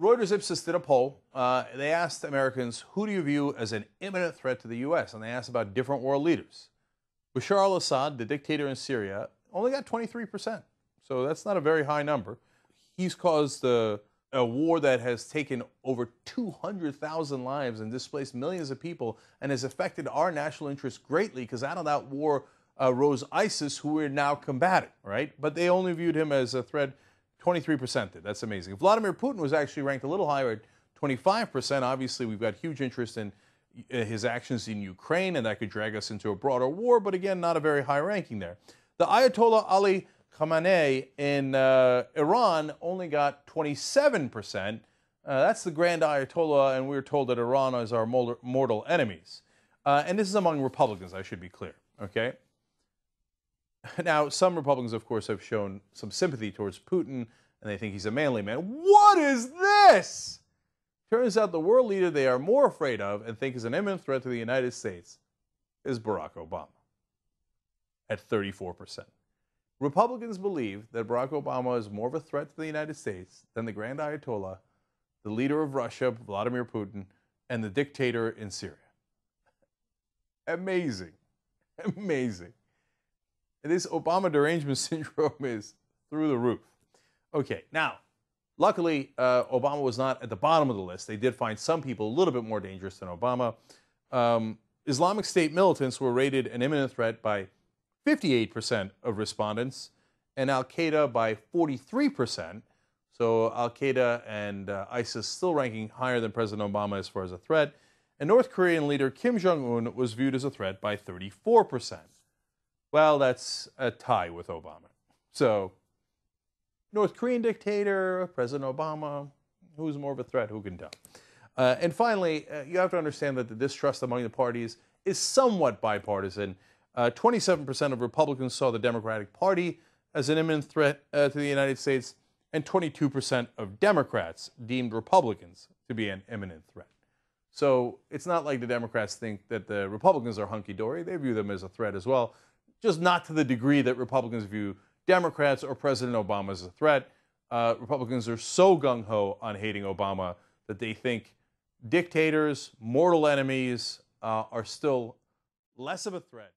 Reuters Ipsos did a poll. They asked Americans, who do you view as an imminent threat to the U.S.? And they asked about different world leaders. Bashar al-Assad, the dictator in Syria, only got 23%. So that's not a very high number. He's caused a war that has taken over 200,000 lives and displaced millions of people and has affected our national interests greatly because out of that war rose ISIS, who we're now combating, right? But they only viewed him as a threat. 23% did. That's amazing. Vladimir Putin was actually ranked a little higher at 25%. Obviously, we've got huge interest in his actions in Ukraine, and that could drag us into a broader war, but again, not a very high ranking there. The Ayatollah Ali Khamenei in Iran only got 27%. That's the Grand Ayatollah, and we're told that Iran is our mortal enemies. And this is among Republicans, I should be clear, okay? Now, some Republicans, of course, have shown some sympathy towards Putin, and they think he's a manly man. What is this? Turns out the world leader they are more afraid of and think is an imminent threat to the United States is Barack Obama at 34%. Republicans believe that Barack Obama is more of a threat to the United States than the Grand Ayatollah, the leader of Russia, Vladimir Putin, and the dictator in Syria. Amazing. Amazing. This Obama derangement syndrome is through the roof. Okay, now, luckily, Obama was not at the bottom of the list. They did find some people a little bit more dangerous than Obama. Islamic State militants were rated an imminent threat by 58% of respondents, and Al-Qaeda by 43%. So Al-Qaeda and ISIS still ranking higher than President Obama as far as a threat. And North Korean leader Kim Jong-un was viewed as a threat by 34%. Well, that's a tie with Obama. So, North Korean dictator, President Obama, who's more of a threat, who can tell? And finally, you have to understand that the distrust among the parties is somewhat bipartisan. 27% of Republicans saw the Democratic Party as an imminent threat to the United States, and 22% of Democrats deemed Republicans to be an imminent threat. So it's not like the Democrats think that the Republicans are hunky-dory. They view them as a threat as well, just not to the degree that Republicans view Democrats or President Obama as a threat. Republicans are so gung-ho on hating Obama that they think dictators, mortal enemies, are still less of a threat.